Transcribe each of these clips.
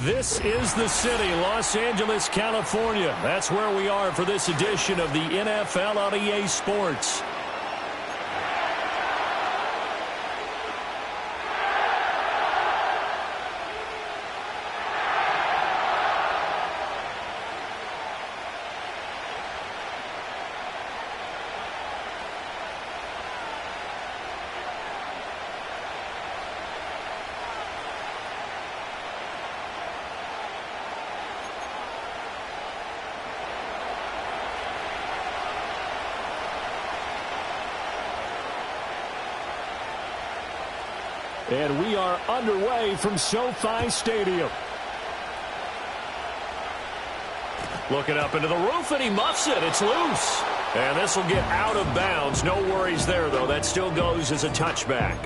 This is the city, Los Angeles, California. That's where we are for this edition of the NFL on EA Sports. And we are underway from SoFi Stadium. Looking up into the roof, and he muffs it. It's loose. And this will get out of bounds. No worries there, though. That still goes as a touchback.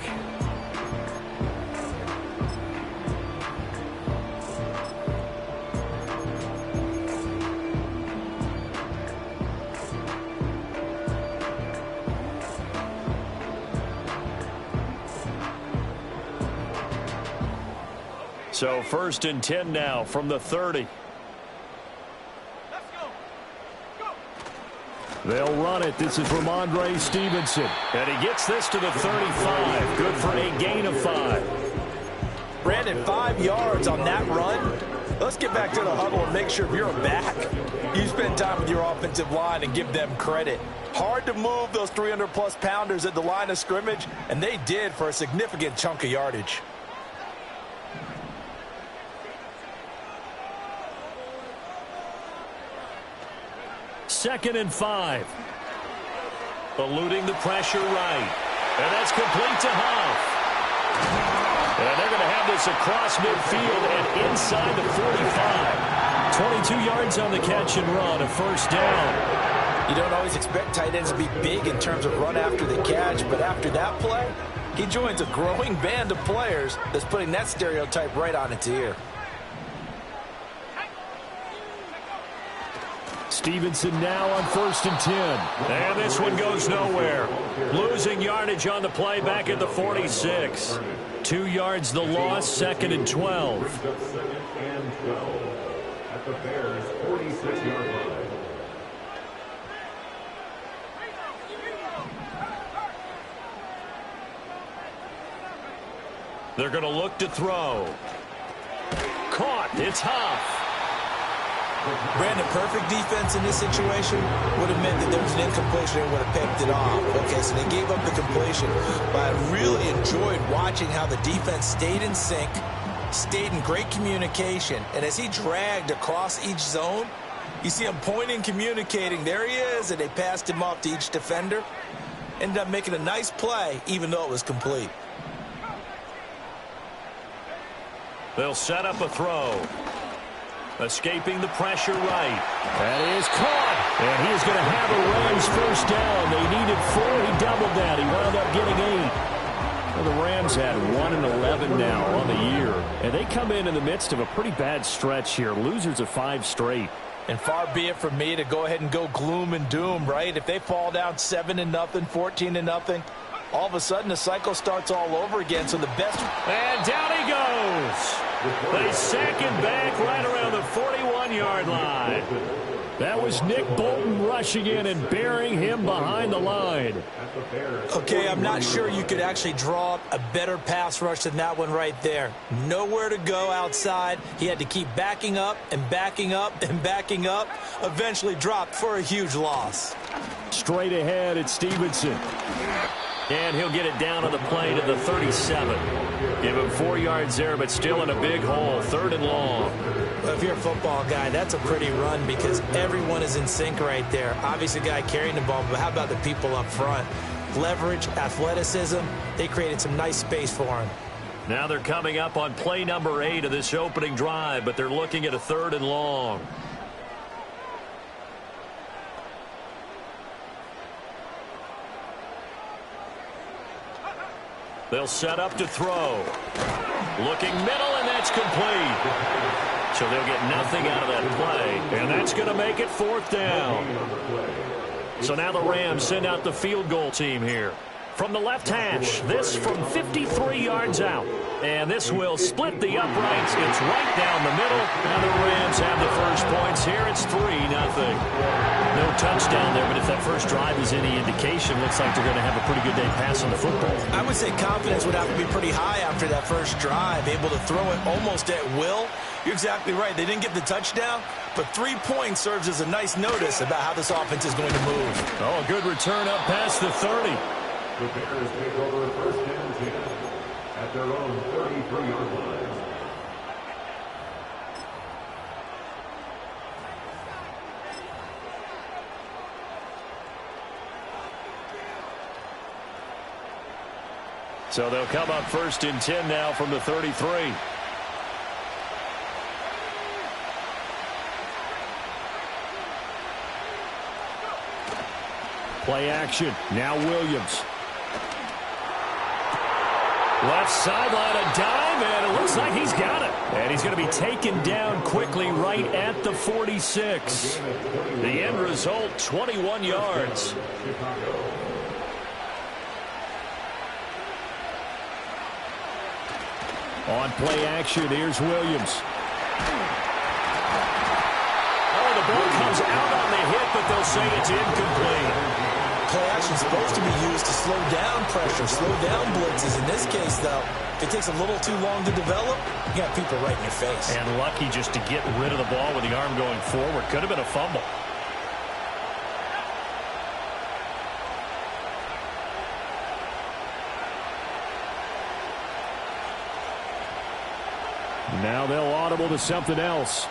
So 1st and 10 now from the 30. They'll run it. This is Ramondre Stevenson. And he gets this to the 35. Good for a gain of 5. Brandon, 5 yards on that run. Let's get back to the huddle and make sure if you're a back, you spend time with your offensive line and give them credit. Hard to move those 300-plus pounders at the line of scrimmage, and they did for a significant chunk of yardage. Second and 5. Eluding the pressure right. And that's complete to Huff. And they're going to have this across midfield and inside the 45. 22 yards on the catch and run, a first down. You don't always expect tight ends to be big in terms of run after the catch, but after that play, he joins a growing band of players that's putting that stereotype right on its ear. Stevenson now on 1st and 10. And this one goes nowhere. Losing yardage on the play back at the 46. 2 yards the loss, 2nd and 12. At the Bears' 46-yard line. They're going to look to throw. Caught. It's Huff. Brandon, perfect defense in this situation would have meant that there was an incompletion and would have picked it off. Okay, so they gave up the completion. But I really enjoyed watching how the defense stayed in sync, stayed in great communication. And as he dragged across each zone, you see him pointing, communicating. There he is, and they passed him off to each defender. Ended up making a nice play, even though it was complete. They'll set up a throw. Escaping the pressure right. That is caught. And he is going to have a Rams first down. They needed 4. He doubled that. He wound up getting 8. Well, the Rams had 1 and 11 now on the year. And they come in the midst of a pretty bad stretch here. Losers of 5 straight. And far be it from me to go ahead and go gloom and doom, right? If they fall down 7-0, 14-0, all of a sudden the cycle starts all over again. So the best. And down he goes. They sack him back right around the 41-yard line. That was Nick Bolton rushing in and burying him behind the line. Okay, I'm not sure you could actually draw up a better pass rush than that one right there. Nowhere to go outside. He had to keep backing up and backing up and backing up. Eventually dropped for a huge loss. Straight ahead, it's Stevenson. And he'll get it down on the play to the 37. Give him 4 yards there, but still in a big hole. 3rd and long. Well, if you're a football guy, that's a pretty run because everyone is in sync right there. Obviously, the guy carrying the ball, but how about the people up front? Leverage, athleticism, they created some nice space for him. Now they're coming up on play number 8 of this opening drive, but they're looking at a 3rd and long. They'll set up to throw. Looking middle, and that's complete. So they'll get nothing out of that play, and that's going to make it 4th down. So now the Rams send out the field goal team here. From the left hash, this from 53 yards out. And this will split the uprights. It's right down the middle. And the Rams have the first points here. It's 3-0. No touchdown there, but if that first drive is any indication, looks like they're going to have a pretty good day passing the football. I would say confidence would have to be pretty high after that first drive, able to throw it almost at will. You're exactly right. They didn't get the touchdown, but 3 points serves as a nice notice about how this offense is going to move. Oh, a good return up past the 30. The Bears take over first and 10 at their own 33-yard line. So they'll come up first and 10 now from the 33. Play action. Now Williams. Left sideline, a dive, and it looks like he's got it. And he's going to be taken down quickly right at the 46. The end result, 21 yards. On play action, here's Williams. Oh, the ball comes out on the hit, but they'll say it's incomplete. Play action is supposed to be used to slow down pressure, slow down blitzes. In this case, though, if it takes a little too long to develop, you got people right in your face. And lucky just to get rid of the ball with the arm going forward. Could have been a fumble. Now they'll audible to something else.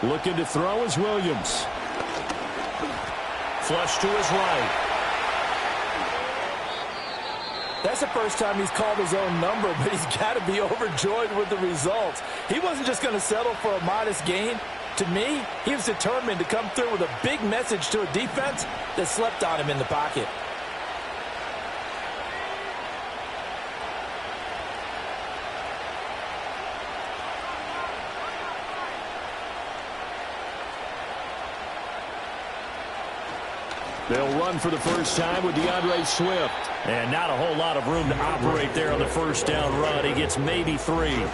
Looking to throw is Williams. Flush to his right. That's the first time he's called his own number, but he's got to be overjoyed with the results. He wasn't just going to settle for a modest gain. To me, he was determined to come through with a big message to a defense that slept on him in the pocket. They'll run for the first time with DeAndre Swift. And not a whole lot of room to operate there on the first down run. He gets maybe 3. Well,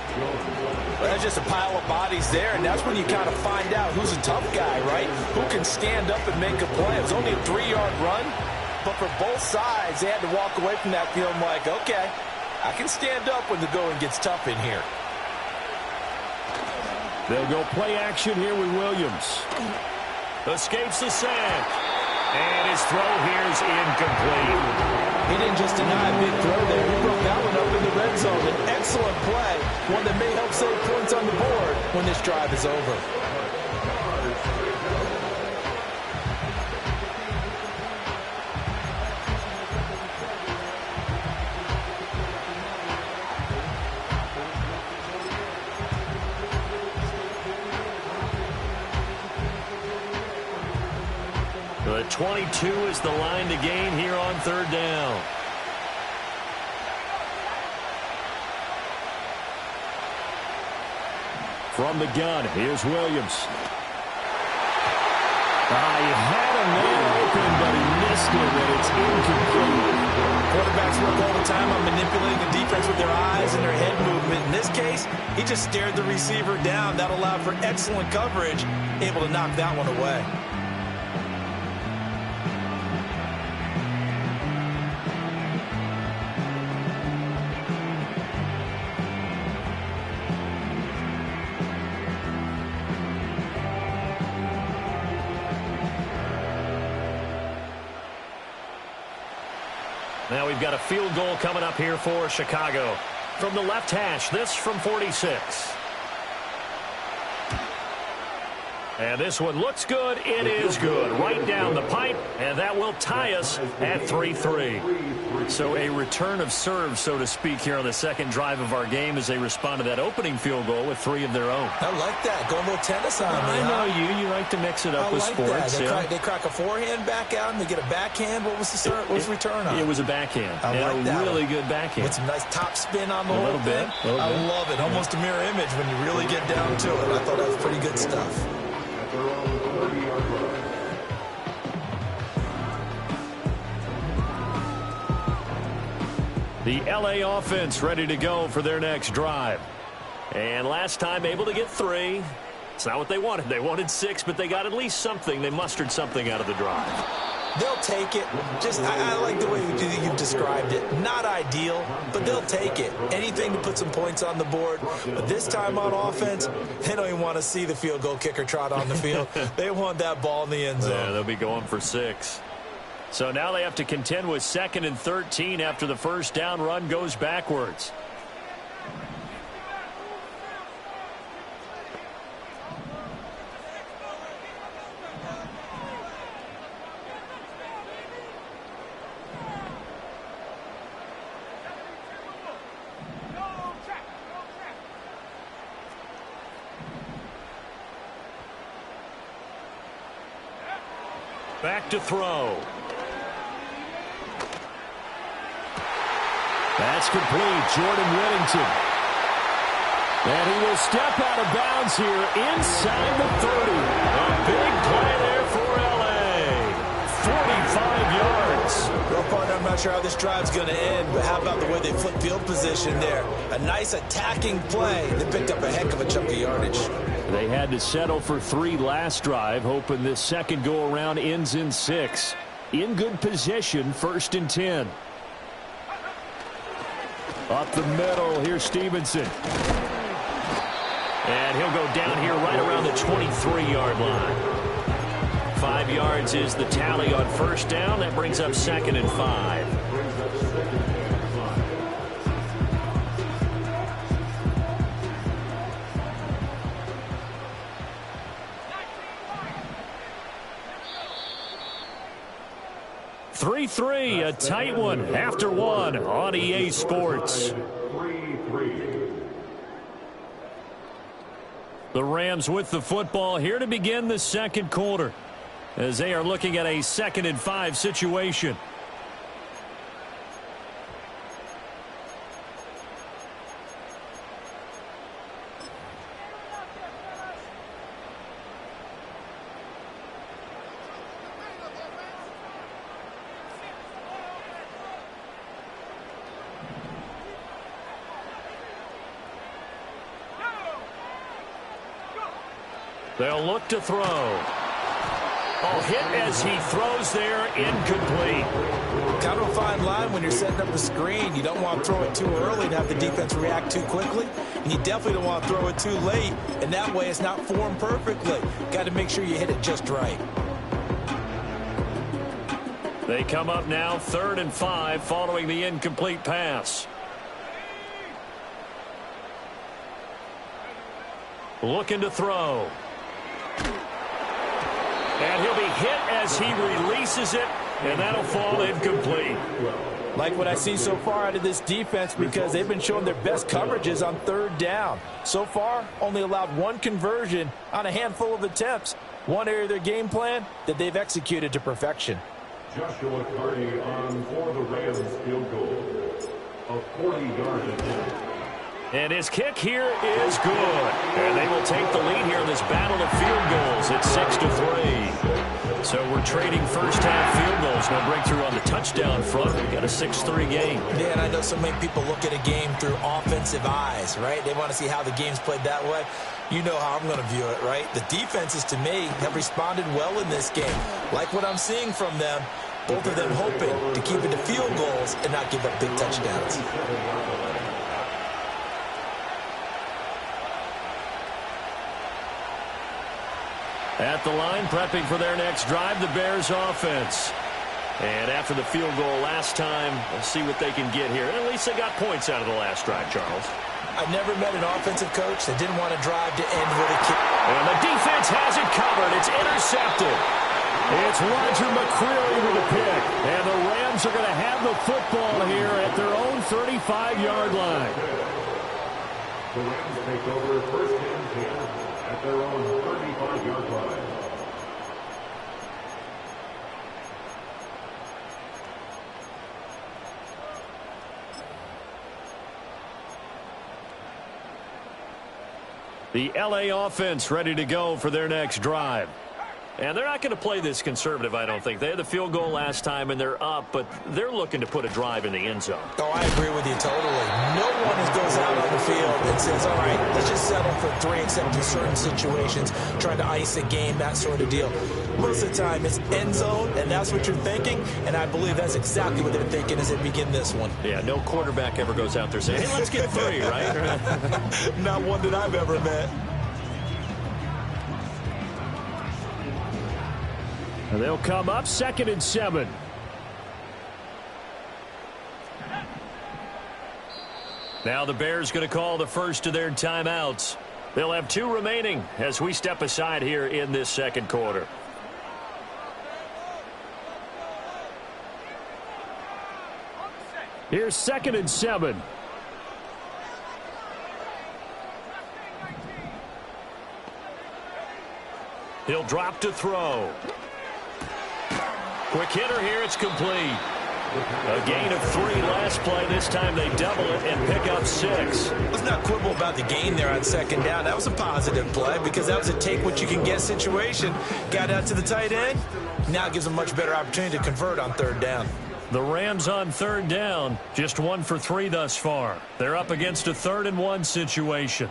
that's just a pile of bodies there, and that's when you kind of find out who's a tough guy, right? Who can stand up and make a play. It was only a 3-yard run, but for both sides, they had to walk away from that feeling like, okay, I can stand up when the going gets tough in here. They'll go play action here with Williams. Escapes the sack. And his throw here is incomplete. He didn't just deny a big throw there. He broke that one up in the red zone. An excellent play, one that may help save points on the board when this drive is over. The 22 is the line to gain here on third down. From the gun, here's Williams. He had a man open, but he missed it, and it's incomplete. Quarterbacks work all the time on manipulating the defense with their eyes and their head movement. In this case, he just stared the receiver down. That allowed for excellent coverage, able to knock that one away. Now we've got a field goal coming up here for Chicago. From the left hash, this from 46. And this one looks good. It is good. Right down the pipe, and that will tie us at 3-3. So a return of serve, so to speak, here on the second drive of our game as they respond to that opening field goal with 3 of their own. I like that. Going a little tennis on me. I know you. You like to mix it up with sports. They crack a forehand back out, and they get a backhand. What was the return on? It was a backhand. I like that. A really good backhand. With some nice top spin on the whole little bit. I love it. Almost a mirror image when you really get down to it. I thought that was pretty good stuff. The LA offense ready to go for their next drive. And last time able to get 3. It's not what they wanted. They wanted 6, but they got at least something. They mustered something out of the drive. They'll take it. I like the way you've described it. Not ideal, but they'll take it. Anything to put some points on the board. But this time on offense, they don't even want to see the field goal kicker trot on the field. They want that ball in the end zone. Yeah, they'll be going for 6. So now they have to contend with 2nd and 13 after the first down run goes backwards. Back to throw. That's complete. Jordan Whittington. And he will step out of bounds here inside the 30. A big play there for L.A. 45 yards. Well, partner, I'm not sure how this drive's going to end, but how about the way they flip field position there? A nice attacking play. They picked up a heck of a chunk of yardage. They had to settle for 3 last drive, hoping this second go-around ends in 6. In good position, 1st and 10. Up the middle, here's Stevenson. And he'll go down here right around the 23-yard line. 5 yards is the tally on first down. That brings up 2nd and 5. Three, a tight one after 1 on EA Sports. The Rams with the football here to begin the second quarter as they are looking at a 2nd and 5 situation. They'll look to throw. Oh, hit as he throws there, incomplete. Kind of a fine line when you're setting up a screen. You don't want to throw it too early and have the defense react too quickly. And you definitely don't want to throw it too late. And that way it's not formed perfectly. Got to make sure you hit it just right. They come up now 3rd and 5 following the incomplete pass. Looking to throw. And he'll be hit as he releases it, and that'll fall incomplete. Like what I see so far out of this defense because they've been showing their best coverages on 3rd down. So far, only allowed 1 conversion on a handful of attempts. One area of their game plan that they've executed to perfection. Joshua Carney on for the Rams field goal of 40 yards. And his kick here is good. And they will take the lead here in this battle of field goals at 6-3. So we're trading first half field goals. No breakthrough on the touchdown front. We got a 6-3 game. Yeah, and I know so many people look at a game through offensive eyes, right? They want to see how the game's played that way. You know how I'm going to view it, right? The defenses, to me, have responded well in this game. Like what I'm seeing from them, both of them hoping to keep it to field goals and not give up big touchdowns. At the line, prepping for their next drive, the Bears offense. And after the field goal last time, we'll see what they can get here. And at least they got points out of the last drive, Charles. I've never met an offensive coach that didn't want to drive to end with a kick. And the defense has it covered. It's intercepted. It's Roger McCreary with a pick. And the Rams are going to have the football here at their own 35-yard line. The Rams take over 1st and 10 at their own 35-yard line. The LA offense ready to go for their next drive. And they're not going to play this conservative, I don't think. They had the field goal last time, and they're up, but they're looking to put a drive in the end zone. Oh, I agree with you totally. No one goes out on the field and says, all right, let's just settle for 3, except in certain situations, trying to ice a game, that sort of deal. Most of the time, it's end zone, and that's what you're thinking, and I believe that's exactly what they're thinking as they begin this one. Yeah, no quarterback ever goes out there saying, hey, let's get 3, right? Not one that I've ever met. And they'll come up 2nd and 7. Now the Bears going to call the first of their timeouts. They'll have 2 remaining as we step aside here in this second quarter. Here's 2nd and 7. He'll drop to throw. Quick hitter here. It's complete. A gain of 3 last play. This time they double it and pick up 6. Let's not quibble about the gain there on 2nd down. That was a positive play because that was a take-what-you-can-get situation. Got out to the tight end. Now it gives them a much better opportunity to convert on 3rd down. The Rams on 3rd down. Just 1 for 3 thus far. They're up against a 3rd and 1 situation.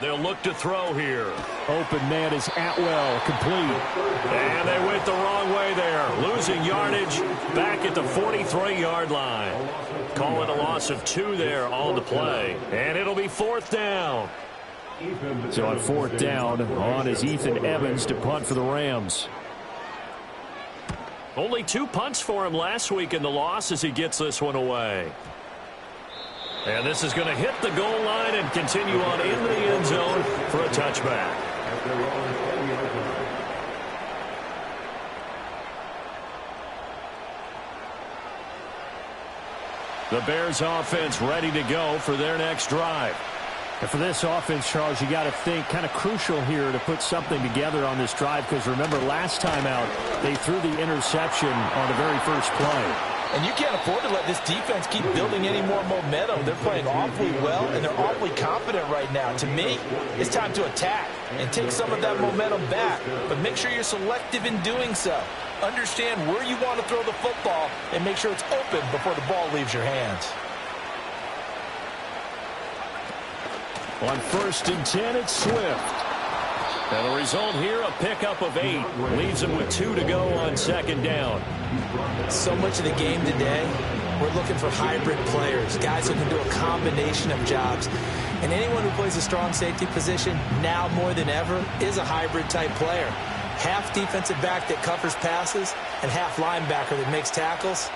They'll look to throw here. Open man is Atwell, complete. And they went the wrong way there. Losing yardage back at the 43-yard line. Call it a loss of 2 there on the play. And it'll be 4th down. So on 4th down, on is Ethan Evans to punt for the Rams. Only 2 punts for him last week in the loss as he gets this one away. And this is going to hit the goal line and continue on into the end zone for a touchback. The Bears offense ready to go for their next drive. And for this offense, Charles, you got to think kind of crucial here to put something together on this drive, because remember last time out they threw the interception on the very first play. And you can't afford to let this defense keep building any more momentum. They're playing awfully well, and they're awfully confident right now. To me, it's time to attack and take some of that momentum back. But make sure you're selective in doing so. Understand where you want to throw the football and make sure it's open before the ball leaves your hands. On 1st and 10, it's Swift. And the result here, a pickup of 8. Leaves him with 2 to go on 2nd down. So much of the game today, we're looking for hybrid players, guys who can do a combination of jobs. And anyone who plays a strong safety position, now more than ever, is a hybrid type player. Half defensive back that covers passes and half linebacker that makes tackles.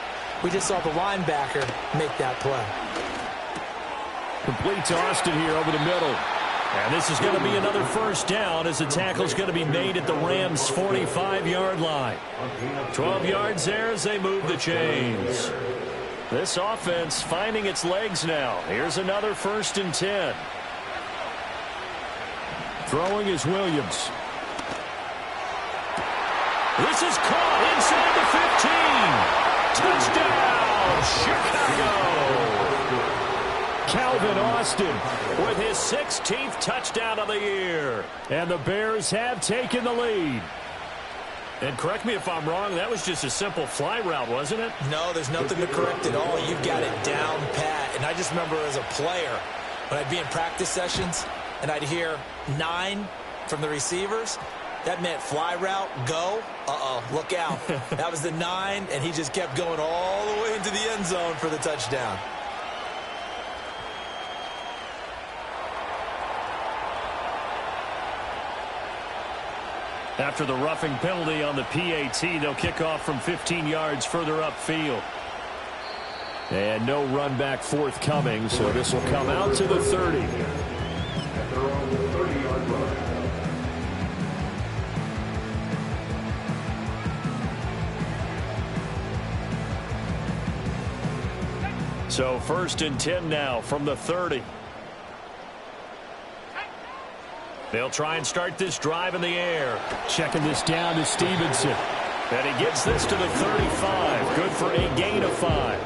We just saw the linebacker make that play. Complete to Austin here over the middle. And this is going to be another 1st down as the tackle's going to be made at the Rams' 45-yard line. 12 yards there as they move the chains. This offense finding its legs now. Here's another 1st and 10. Throwing is Williams. This is caught inside the 15. Touchdown, Chicago. Calvin Austin with his 16th touchdown of the year. And the Bears have taken the lead. And correct me if I'm wrong, that was just a simple fly route, wasn't it? No, there's nothing to correct at all. You've got it down pat. And I just remember as a player, when I'd be in practice sessions and I'd hear 9 from the receivers, that meant fly route, go. Look out. That was the 9, and he just kept going all the way into the end zone for the touchdown. After the roughing penalty on the PAT, they'll kick off from 15 yards further upfield. And no run back forthcoming, so this will come out to the 30. So 1st and 10 now from the 30. They'll try and start this drive in the air. Checking this down to Stevenson. And he gets this to the 35. Good for a gain of 5.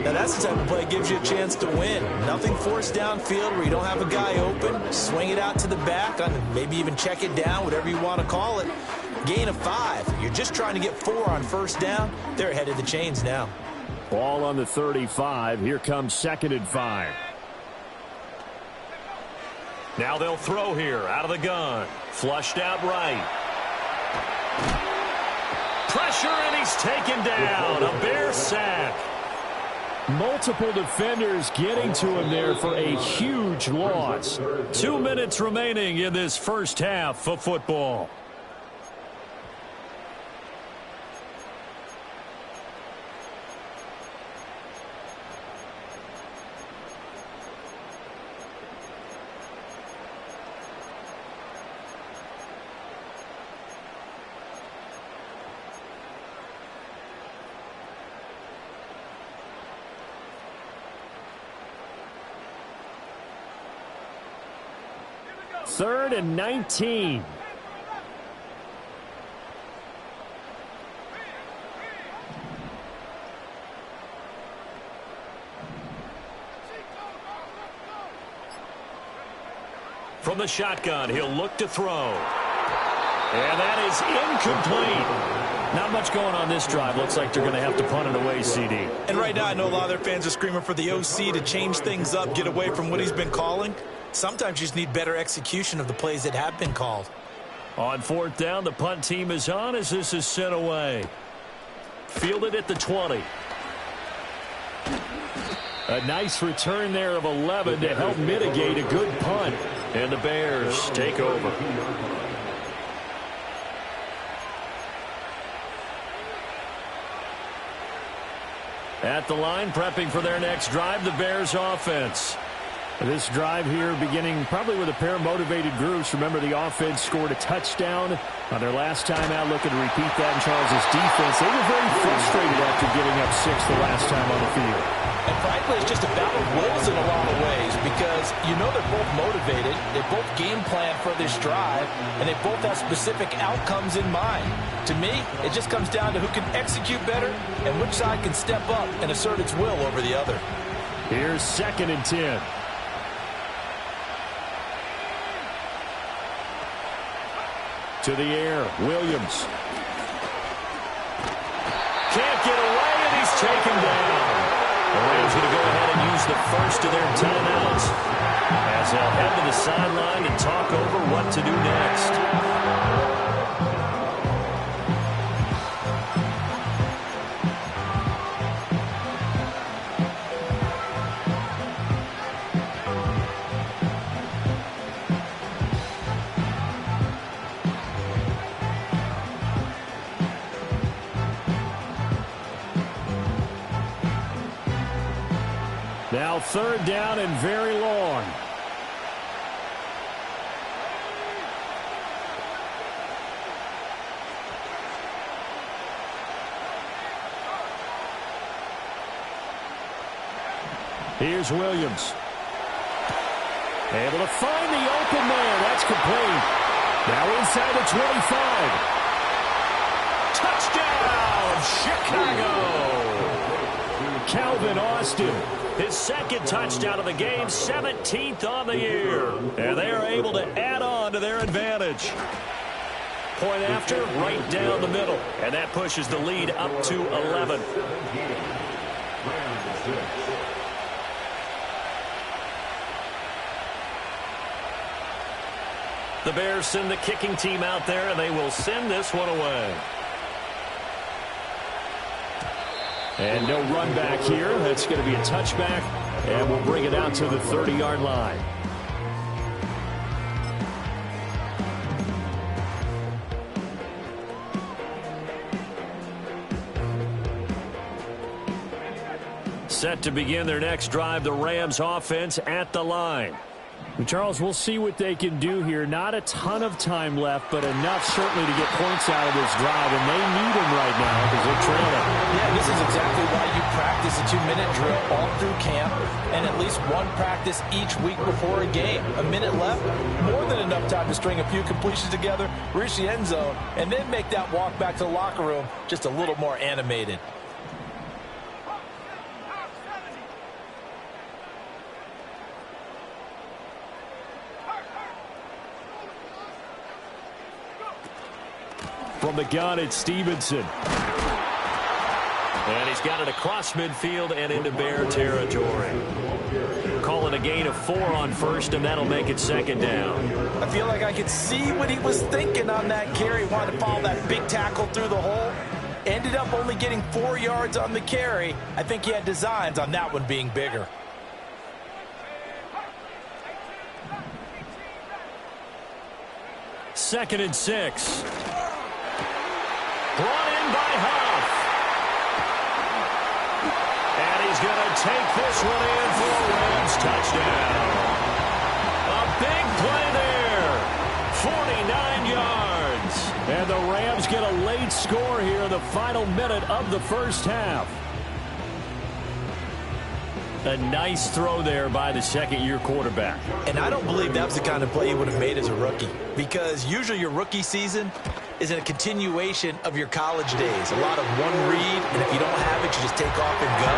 Now, that's the type of play that gives you a chance to win. Nothing forced downfield where you don't have a guy open. Swing it out to the back, maybe even check it down, whatever you want to call it. Gain of 5. You're just trying to get 4 on first down. They're ahead of the chains now. Ball on the 35. Here comes 2nd and 5. Now they'll throw here out of the gun. Flushed out right. Pressure, and he's taken down. A Bear sack. Multiple defenders getting to him there for a huge loss. 2 minutes remaining in this first half of football. Third and 19. From the shotgun, he'll look to throw. And that is incomplete. Not much going on this drive. Looks like they're going to have to punt it away, CD. And right now, I know a lot of their fans are screaming for the OC to change things up, get away from what he's been calling. Sometimes you just need better execution of the plays that have been called. On 4th down, the punt team is on as this is sent away. Fielded at the 20. A nice return there of 11 to help mitigate a good punt. And the Bears take over. At the line, prepping for their next drive, the Bears offense. This drive here beginning probably with a pair of motivated groups. Remember, the offense scored a touchdown on their last time out, looking to repeat that in Charles' defense. They were very frustrated after giving up 6 the last time on the field. And frankly, it's just a battle of wills in a lot of ways because you know they're both motivated. They both game plan for this drive, and they both have specific outcomes in mind. To me, it just comes down to who can execute better and which side can step up and assert its will over the other. Here's 2nd and 10. To the air, Williams. Can't get away, and he's taken down. The Rams going to go ahead and use the first of their timeouts as they'll head to the sideline and talk over what to do next. Now 3rd down and very long. Here's Williams. Able to find the open man. That's complete. Now inside the 25. Touchdown, Chicago. Calvin Austin. His 2nd touchdown of the game, 17th on the year. And they are able to add on to their advantage. Point after, right down the middle. And that pushes the lead up to 11. The Bears send the kicking team out there, and they will send this one away. And no run back here. That's going to be a touchback, and we'll bring it out to the 30-yard line. Set to begin their next drive, the Rams offense at the line. And Charles, we'll see what they can do here. Not a ton of time left, but enough certainly to get points out of this drive, and they need them right now because they're trailing. Yeah, this is exactly why you practice a 2-minute drill all through camp and at least one practice each week before a game. A minute left, more than enough time to string a few completions together, reach the end zone, and then make that walk back to the locker room just a little more animated. From the gun, it's Stevenson. And he's got it across midfield and into Bear territory. Calling a gain of 4 on first, and that'll make it second down. I feel like I could see what he was thinking on that carry. Wanted to follow that big tackle through the hole. Ended up only getting 4 yards on the carry. I think he had designs on that one being bigger. Second and 6. Brought in by Huff. And he's going to take this one in for a Rams touchdown. A big play there. 49 yards. And the Rams get a late score here in the final minute of the first half. A nice throw there by the second-year quarterback. And I don't believe that was the kind of play he would have made as a rookie, because usually your rookie season is a continuation of your college days. A lot of one read, and if you don't have it, you just take off and go.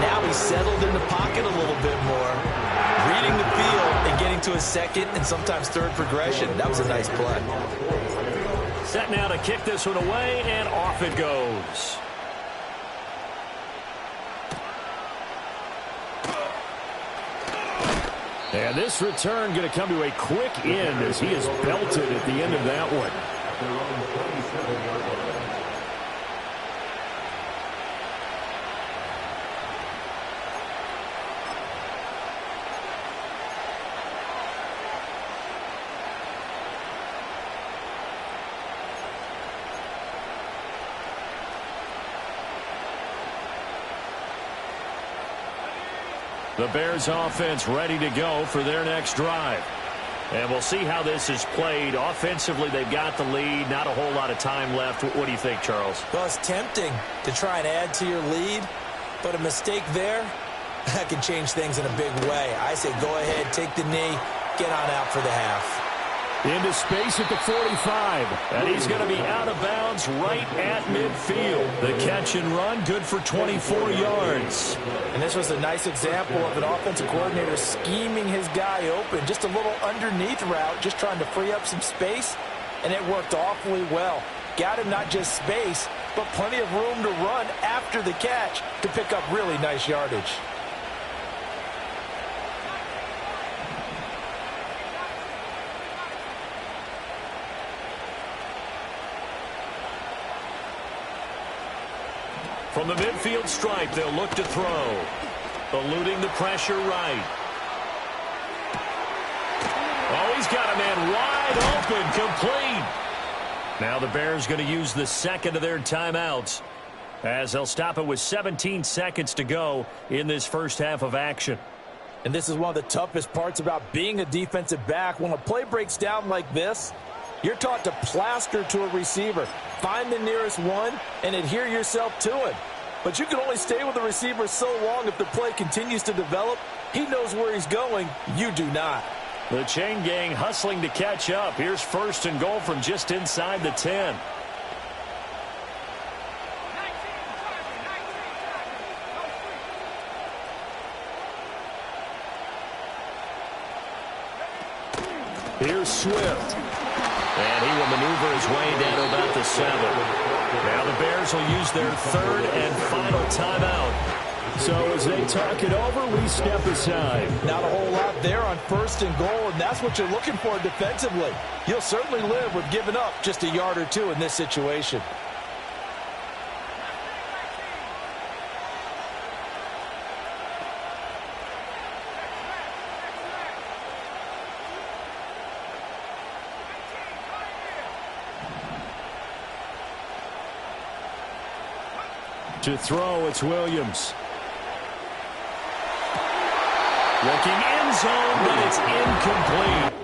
Now he's settled in the pocket a little bit more, reading the field and getting to his second and sometimes third progression. That was a nice play. Set now to kick this one away, and off it goes. And this return going to come to a quick end as he is belted at the end of that one. The Bears offense ready to go for their next drive. And we'll see how this is played. Offensively, they've got the lead. Not a whole lot of time left. What do you think, Charles? Well, it's tempting to try and add to your lead, but a mistake there, that can change things in a big way. I say go ahead, take the knee, get on out for the half. Into space at the 45. And he's going to be out of bounds right at midfield. The catch and run, good for 24 yards. And this was a nice example of an offensive coordinator scheming his guy open. Just a little underneath route, just trying to free up some space, and it worked awfully well. Got him not just space, but plenty of room to run after the catch to pick up really nice yardage. From the midfield stripe, they'll look to throw. Eluding the pressure right. Oh, he's got a man wide open, complete. Now the Bears going to use the second of their timeouts as they'll stop it with 17 seconds to go in this first half of action. And this is one of the toughest parts about being a defensive back. When a play breaks down like this, you're taught to plaster to a receiver. Find the nearest one and adhere yourself to him. But you can only stay with the receiver so long if the play continues to develop. He knows where he's going. You do not. The chain gang hustling to catch up. Here's first and goal from just inside the 10. Here's Swift. And he will maneuver his way down to about the 7. Now the Bears will use their third and final timeout. So as they talk it over, we step aside. Not a whole lot there on first and goal, and that's what you're looking for defensively. You'll certainly live with giving up just a yard or two in this situation. To throw, it's Williams. Looking end zone, but it's incomplete.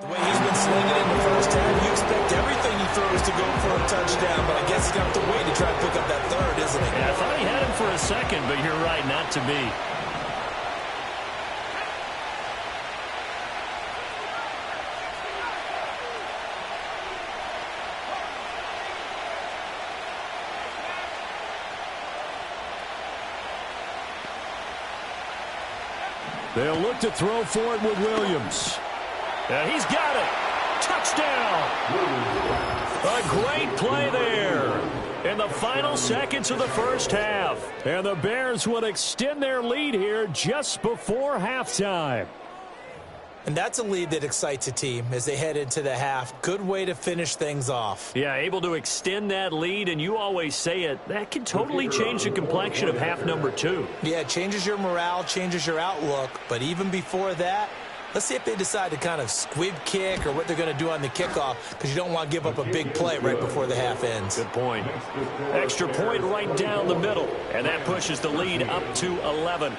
The way he's been slinging it in the first half, you expect everything he throws to go for a touchdown, but I guess he's going to have to wait to try to pick up that third, isn't he? Yeah, I thought he had him for a second, but you're right, not to be. They'll look to throw for it with Williams. And he's got it. Touchdown. A great play there in the final seconds of the first half. And the Bears would extend their lead here just before halftime. And that's a lead that excites a team as they head into the half. Good way to finish things off. Yeah, able to extend that lead, and you always say it, that can totally change the complexion of half number 2. Yeah, it changes your morale, changes your outlook. But even before that, let's see if they decide to kind of squib kick or what they're going to do on the kickoff, because you don't want to give up a big play right before the half ends. Good point. Extra point right down the middle, and that pushes the lead up to 11.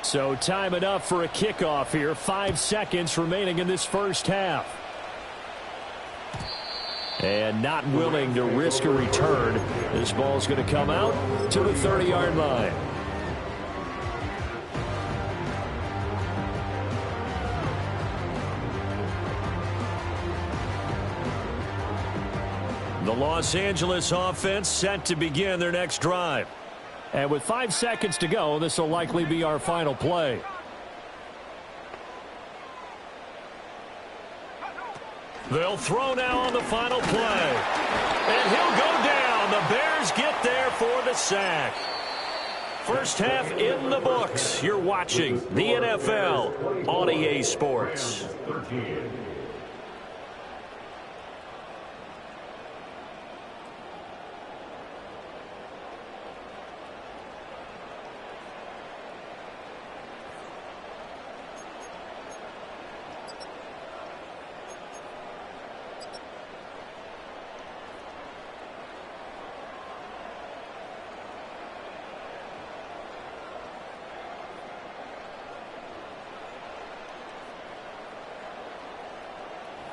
So time enough for a kickoff here. 5 seconds remaining in this first half. And not willing to risk a return. This ball's going to come out to the 30-yard line. The Los Angeles offense set to begin their next drive. And with 5 seconds to go, this will likely be our final play. They'll throw now on the final play. And he'll go down. The Bears get there for the sack. First half in the books. You're watching the NFL on EA Sports.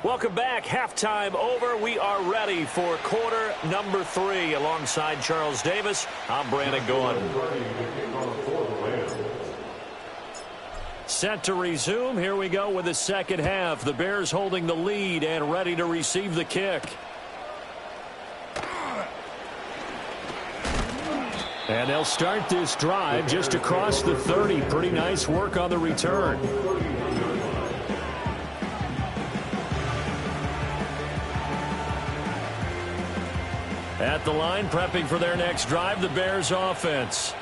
Welcome back. Halftime over. We are ready for quarter number 3. Alongside Charles Davis, I'm Brandon Gordon. Set to resume. Here we go with the second half. The Bears holding the lead and ready to receive the kick. And they'll start this drive just across the 30. Pretty nice work on the return. At the line, prepping for their next drive, the Bears offense.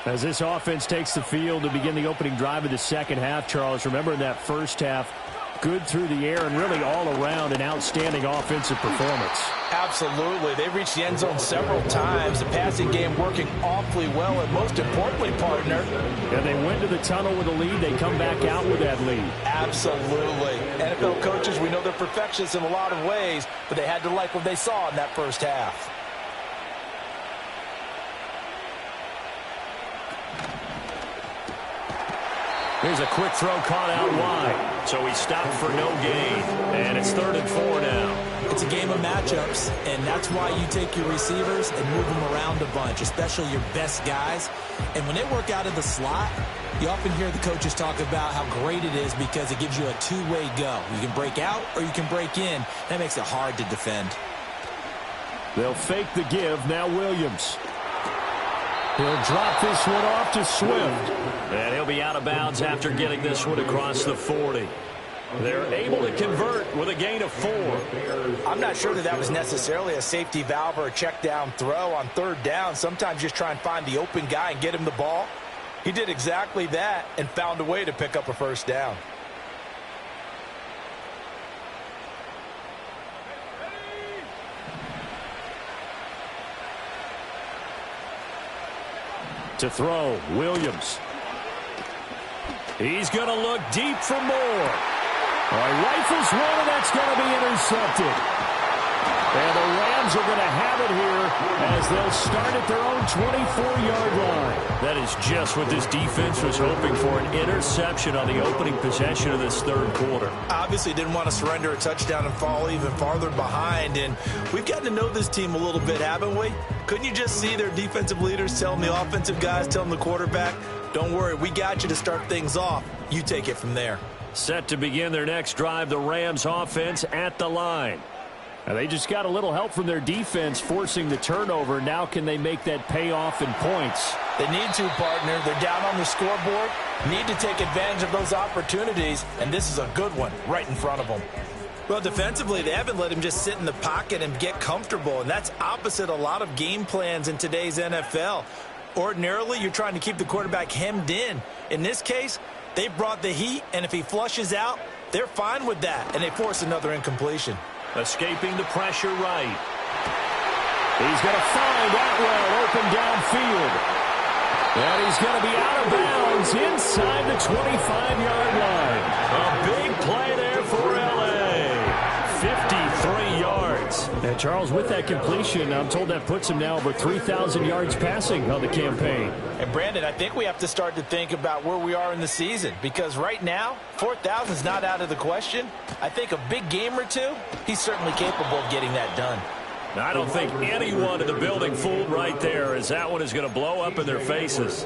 As this offense takes the field to begin the opening drive of the second half, Charles, remember in that first half, good through the air and really all around an outstanding offensive performance. Absolutely. They reached the end zone several times. The passing game working awfully well, and most importantly, partner. And they went to the tunnel with a lead. They come back out with that lead. Absolutely. NFL coaches, we know they're perfectionists in a lot of ways, but they had to like what they saw in that first half. Here's a quick throw caught out wide. So he stopped for no gain. And it's 3rd and 4 now. It's a game of matchups, and that's why you take your receivers and move them around a bunch, especially your best guys. And when they work out of the slot, you often hear the coaches talk about how great it is because it gives you a two-way go. You can break out or you can break in. That makes it hard to defend. They'll fake the give. Now Williams. He'll drop this one off to Swift. And he'll be out of bounds after getting this one across the 40. They're able to convert with a gain of 4. I'm not sure that was necessarily a safety valve or a check down throw on 3rd down. Sometimes just try and find the open guy and get him the ball. He did exactly that and found a way to pick up a first down. To throw, Williams. He's going to look deep for more. Rifles one, and that's going to be intercepted. And the Rams are going to have it here as they'll start at their own 24-yard line. That is just what this defense was hoping for, an interception on the opening possession of this 3rd quarter. Obviously didn't want to surrender a touchdown and fall even farther behind. And we've gotten to know this team a little bit, haven't we? Couldn't you just see their defensive leaders telling the offensive guys, telling the quarterback, Don't worry, we got you to start things off. You take it from there. Set to begin their next drive, the Rams offense at the line. Now they just got a little help from their defense forcing the turnover. Now can they make that pay off in points? They need to, partner. They're down on the scoreboard. Need to take advantage of those opportunities, and this is a good one right in front of them. Well, defensively, they haven't let him just sit in the pocket and get comfortable, and that's opposite a lot of game plans in today's NFL. Ordinarily, you're trying to keep the quarterback hemmed in. In this case, they brought the heat, and if he flushes out, they're fine with that, and they force another incompletion. Escaping the pressure right. He's going to find Atwell open downfield. And he's going to be out of bounds inside the 25-yard line. A big play there for L.A. 53 yards. And Charles, with that completion, I'm told that puts him now over 3,000 yards passing on the campaign. And Brandon, I think we have to start to think about where we are in the season, because right now, 4,000 is not out of the question. I think a big game or two, he's certainly capable of getting that done. I don't think anyone in the building fooled right there, as that one is going to blow up in their faces.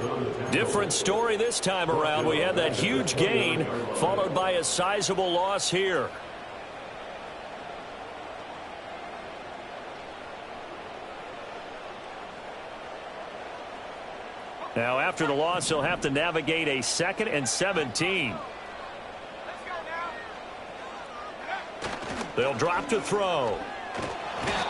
Different story this time around. We had that huge gain followed by a sizable loss here. Now, after the loss, he'll have to navigate a 2nd and 17. They'll drop to throw.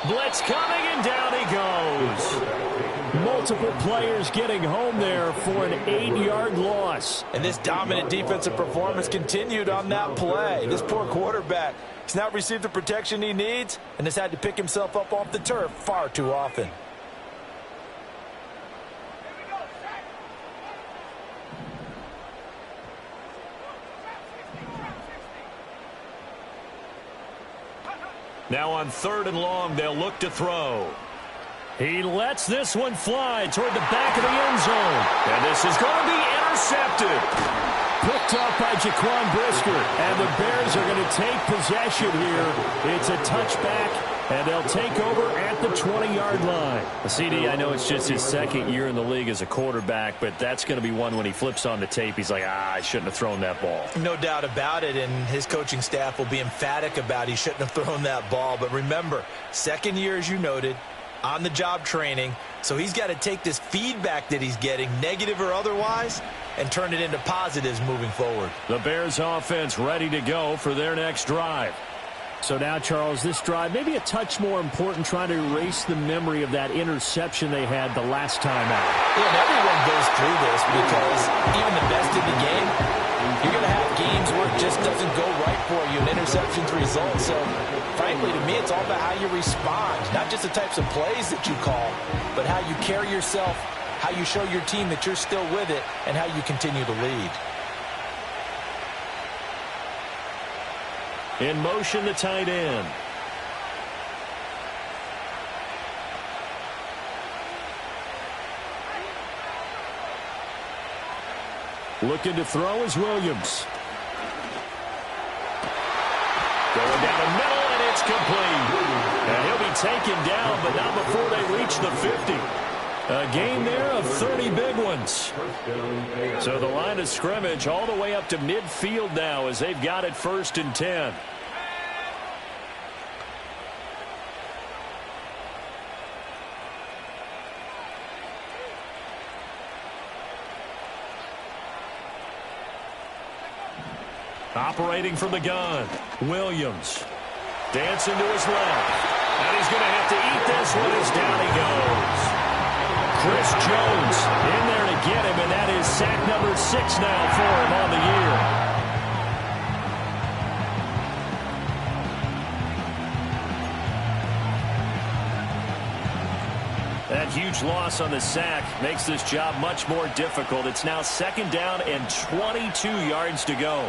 Blitz coming, and down he goes. Multiple players getting home there for an 8-yard loss. And this dominant defensive performance continued on that play. This poor quarterback has not received the protection he needs and has had to pick himself up off the turf far too often. Now on 3rd and long, they'll look to throw. He lets this one fly toward the back of the end zone. And this is going to be intercepted. Picked up by Jaquan Brisker. And the Bears are going to take possession here. It's a touchback, and they'll take over at the 20-yard line. CD, I know it's just his 2nd year in the league as a quarterback, but that's going to be one when he flips on the tape. He's like, I shouldn't have thrown that ball. No doubt about it, and his coaching staff will be emphatic about he shouldn't have thrown that ball. But remember, 2nd year, as you noted, on-the-job training. So he's got to take this feedback that he's getting, negative or otherwise, and turn it into positives moving forward. The Bears offense ready to go for their next drive. So now, Charles, this drive maybe a touch more important, trying to erase the memory of that interception they had the last time out. Yeah, and everyone goes through this because even the best in the game, you're going to have games where it just doesn't go right for you, and interceptions result. So, frankly, to me, it's all about how you respond, not just the types of plays that you call, but how you carry yourself, how you show your team that you're still with it, and how you continue to lead. In motion, the tight end. Looking to throw is Williams. Going down the middle, and it's complete. And he'll be taken down, but not before they reach the 50. A gain there of 30 big ones. So the line of scrimmage all the way up to midfield now as they've got it 1st and 10. Operating from the gun, Williams. Dancing to his left. And he's going to have to eat this one as down he goes. Chris Jones in there to get him, and that is sack number 6 now for him on the year. That huge loss on the sack makes this job much more difficult. It's now 2nd down and 22 yards to go.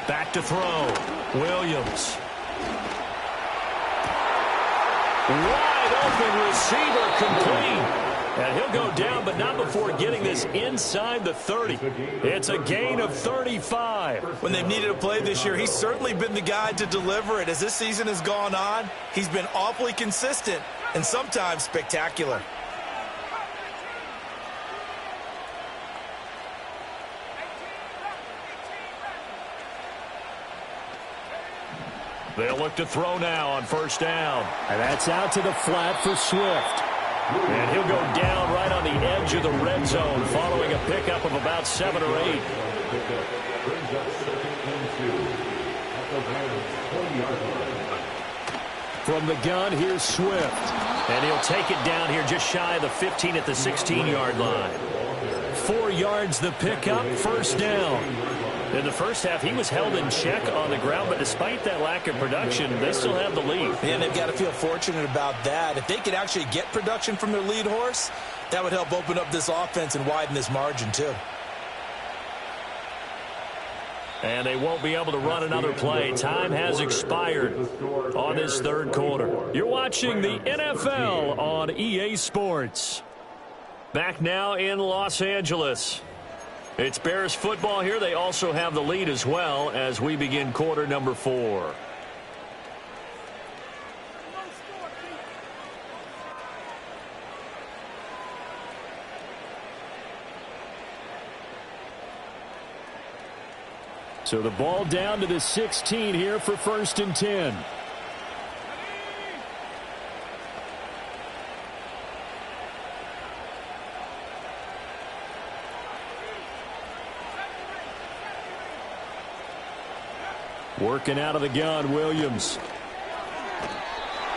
Back to throw. Williams. Wide open receiver complete. And he'll go down, but not before getting this inside the 30. It's a gain of 35. When they've needed a play this year, he's certainly been the guy to deliver it. As this season has gone on, he's been awfully consistent and sometimes spectacular. They'll look to throw now on first down. And that's out to the flat for Swift. And he'll go down right on the edge of the red zone following a pickup of about 7 or 8. From the gun, here's Swift. And he'll take it down here just shy of the 15 at the 16-yard line. 4 yards the pickup, first down. In the first half, he was held in check on the ground, but despite that lack of production, they still have the lead. And they've got to feel fortunate about that. If they could actually get production from their lead horse, that would help open up this offense and widen this margin too. And they won't be able to run another play. Time has expired on this third quarter. You're watching the NFL on EA Sports. Back now in Los Angeles. It's Bears football here. They also have the lead as well as we begin quarter number 4. So the ball down to the 16 here for first and 10. Working out of the gun, Williams.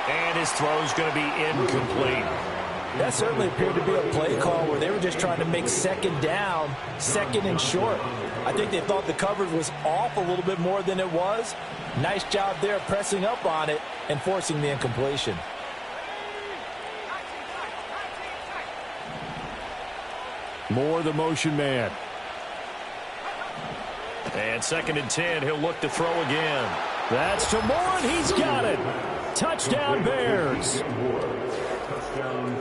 And his throw's going to be incomplete. That certainly appeared to be a play call where they were just trying to make second down, second and short. I think they thought the coverage was off a little bit more than it was. Nice job there pressing up on it and forcing the incompletion. Moore, the motion man. And second and 10, he'll look to throw again. That's to Moore, and he's got it. Touchdown, Bears.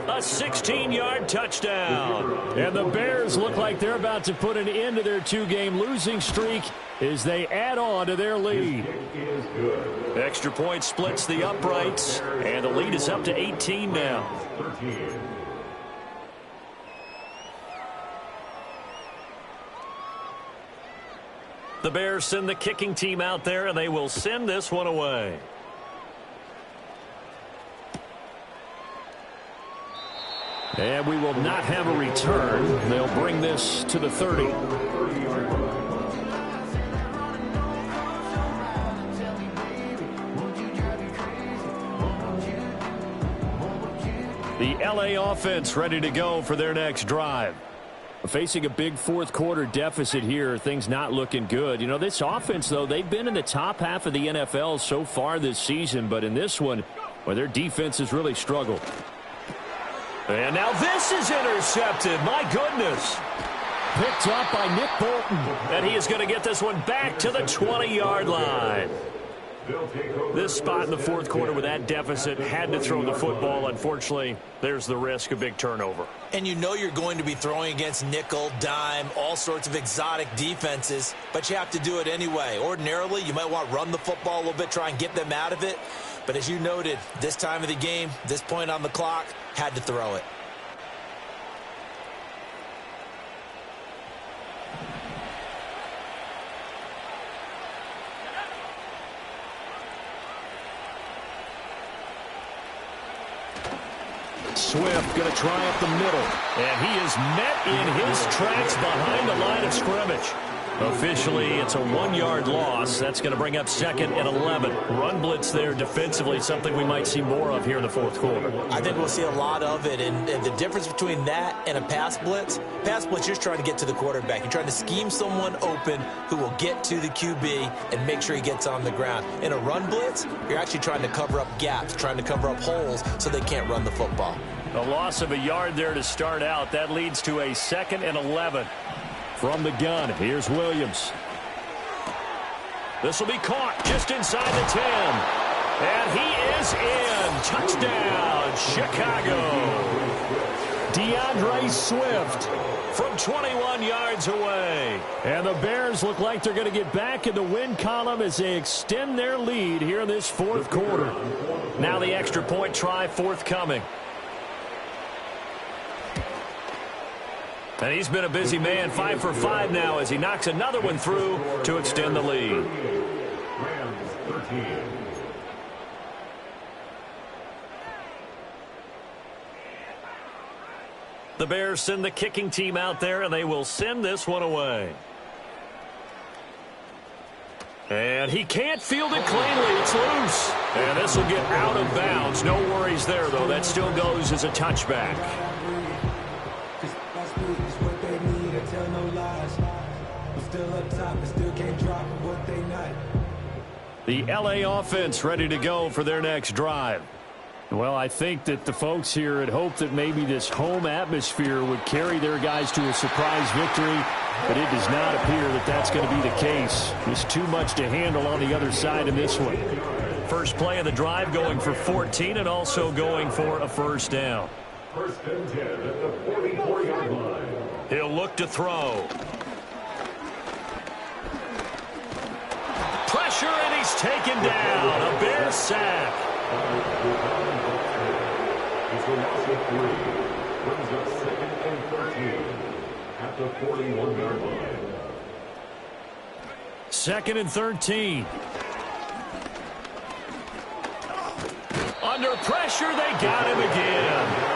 A 16-yard touchdown. And the Bears look like they're about to put an end to their 2-game losing streak as they add on to their lead. Extra point splits the uprights, and the lead is up to 18 now. The Bears send the kicking team out there, and they will send this one away. And we will not have a return. They'll bring this to the 30. The LA offense ready to go for their next drive. Facing a big fourth quarter deficit here, things not looking good. You know, this offense, though, they've been in the top half of the NFL so far this season, but in this one, well, their defense has really struggled. And now this is intercepted. My goodness. Picked up by Nick Bolton. And he is going to get this one back to the 20-yard line. This spot in the fourth quarter with that deficit had to throw the football. Unfortunately, there's the risk of big turnover. And you know you're going to be throwing against nickel, dime, all sorts of exotic defenses, but you have to do it anyway. Ordinarily, you might want to run the football a little bit, try and get them out of it. But as you noted, this time of the game, this point on the clock, had to throw it. Swift going to try up the middle. And he is met in his tracks behind the line of scrimmage. Officially, it's a 1-yard loss. That's going to bring up second and 11. Run blitz there defensively, something we might see more of here in the fourth quarter. I think we'll see a lot of it. And the difference between that and a pass blitz, you're just trying to get to the quarterback. You're trying to scheme someone open who will get to the QB and make sure he gets on the ground. In a run blitz, you're actually trying to cover up gaps, trying to cover up holes so they can't run the football. A loss of a yard there to start out. That leads to a second and 11. From the gun, here's Williams. This will be caught just inside the 10. And he is in. Touchdown, Chicago. DeAndre Swift from 21 yards away. And the Bears look like they're going to get back in the win column as they extend their lead here in this fourth quarter. Now the extra point try forthcoming. And he's been a busy man, 5 for 5 now as he knocks another one through to extend the lead. Rams 13. The Bears send the kicking team out there, and they will send this one away. And he can't field it cleanly. It's loose. And this will get out of bounds. No worries there, though. That still goes as a touchback. The LA offense ready to go for their next drive. Well, I think that the folks here had hoped that maybe this home atmosphere would carry their guys to a surprise victory, but it does not appear that that's going to be the case. There's too much to handle on the other side in this one. First play of the drive going for 14 and also going for a first down. First and 10 at the 44-yard line. He'll look to throw. Pressure, and he's taken down. A Bears sack. It's a loss of 3. Brings up second and 13 at the 41-yard line. Second and 13. Under pressure, they got him again.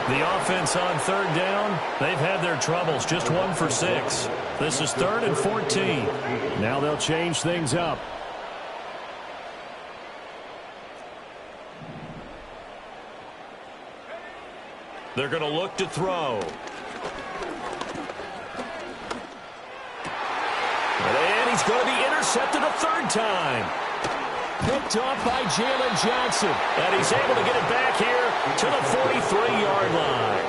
The offense on third down, they've had their troubles, just 1 for 6. This is 3rd and 14. Now they'll change things up. They're going to look to throw. And he's going to be intercepted a third time. Picked off by Jalen Johnson. And he's able to get it back here to the 43-yard line.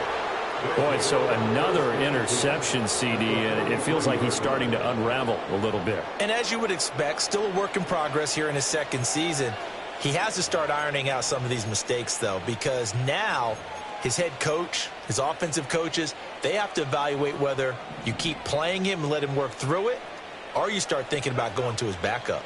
Boy, so another interception, CD, and it feels like he's starting to unravel a little bit. And as you would expect, still a work in progress here in his second season. He has to start ironing out some of these mistakes, though, because now his head coach, his offensive coaches, they have to evaluate whether you keep playing him and let him work through it, or you start thinking about going to his backup.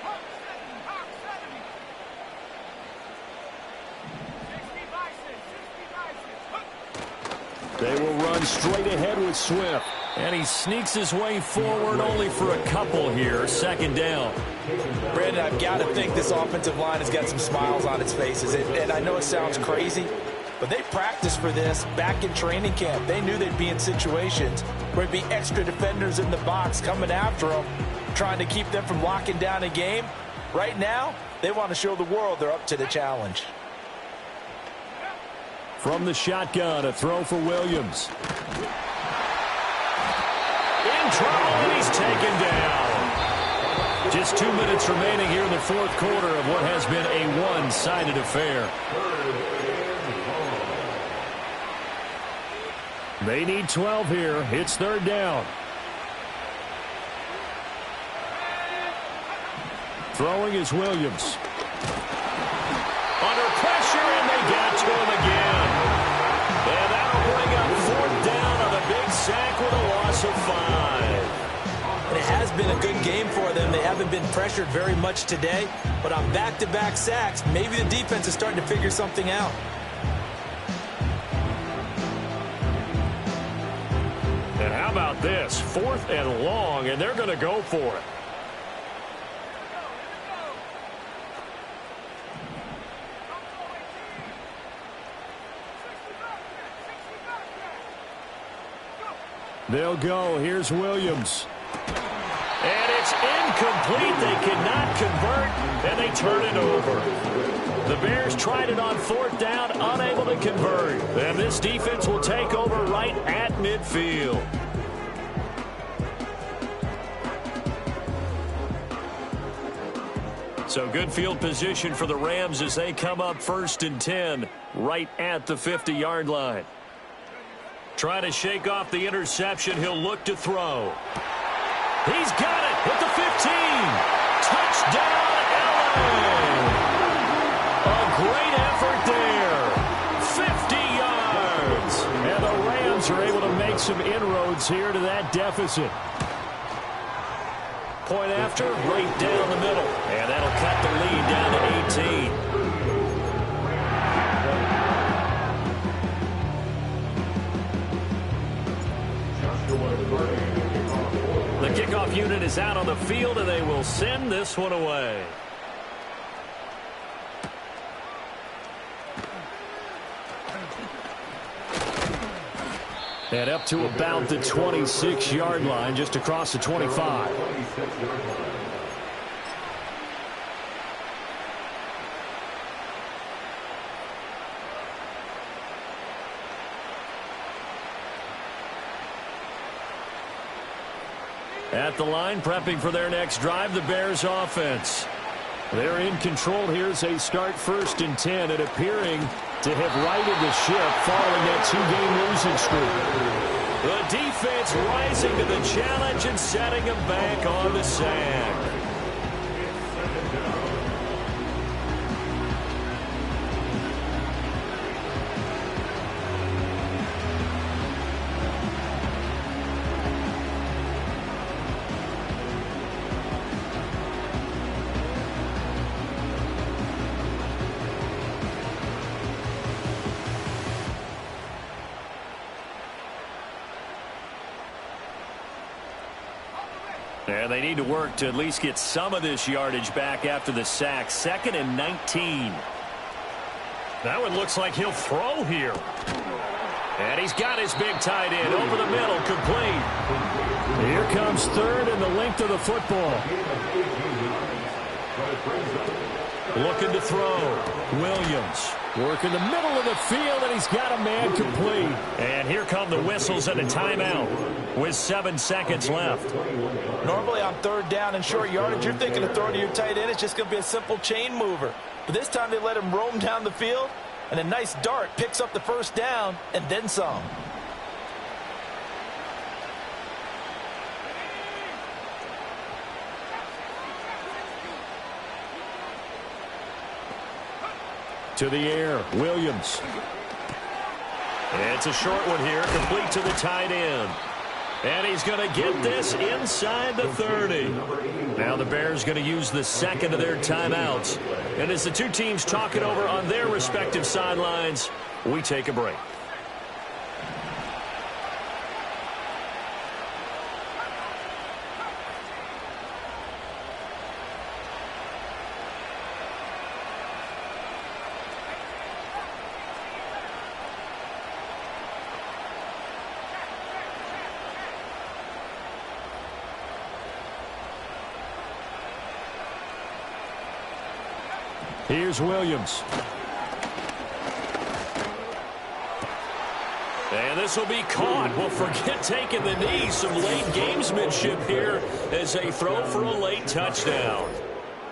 They will run straight ahead with Swift. And he sneaks his way forward only for a couple here. Second down. Brandon, I've got to think this offensive line has got some smiles on its faces. And I know it sounds crazy, but they practiced for this back in training camp. They knew they'd be in situations where there'd be extra defenders in the box coming after them, trying to keep them from locking down a game. Right now, they want to show the world they're up to the challenge. From the shotgun, a throw for Williams. In trouble, and he's taken down. Just 2 minutes remaining here in the fourth quarter of what has been a one-sided affair. They need 12 here. It's third down. Throwing is Williams. Under pressure, and they got to him again. And that'll bring up fourth down on a big sack with a loss of 5. And it has been a good game for them. They haven't been pressured very much today, but on back-to-back sacks, maybe the defense is starting to figure something out. And how about this? 4th and long, and they're going to go for it. They'll go. Here's Williams. And it's incomplete. They cannot convert, and they turn it over. The Bears tried it on 4th down, unable to convert. And this defense will take over right at midfield. So good field position for the Rams as they come up 1st and 10 right at the 50-yard line. Trying to shake off the interception. He'll look to throw. He's got it at the 15. Touchdown, LA. A great effort there. 50 yards. And the some inroads here to that deficit. Point after, right down the middle. And that'll cut the lead down to 18. The kickoff unit is out on the field, and they will send this one away. And up to about the 26-yard line, just across the 25. At the line, prepping for their next drive, the Bears offense. They're in control here as they start 1st and 10 and appearing to have righted the ship following that 2-game losing streak. The defense rising to the challenge and setting them back on the sand. And they need to work to at least get some of this yardage back after the sack. 2nd and 19. Now it looks like he'll throw here. And he's got his big tight end over the middle, complete. Here comes 3rd and the length of the football. Looking to throw. Williams working the middle of the field, and he's got a man complete. And here come the whistles and a timeout with 7 seconds left. Normally on 3rd down and short yardage, you're thinking of throwing to your tight end. It's just going to be a simple chain mover. But this time they let him roam down the field, and a nice dart picks up the 1st down and then some. To the air, Williams. It's a short one here, complete to the tight end. And he's going to get this inside the 30. Now the Bears going to use the 2nd of their timeouts. And as the two teams talk it over on their respective sidelines, we take a break. Here's Williams. And this will be caught. Well, forget taking the knee. Some late gamesmanship here as they throw for a late touchdown.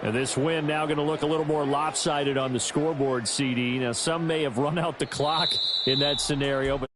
And this win now going to look a little more lopsided on the scoreboard, CD. Now, some may have run out the clock in that scenario, but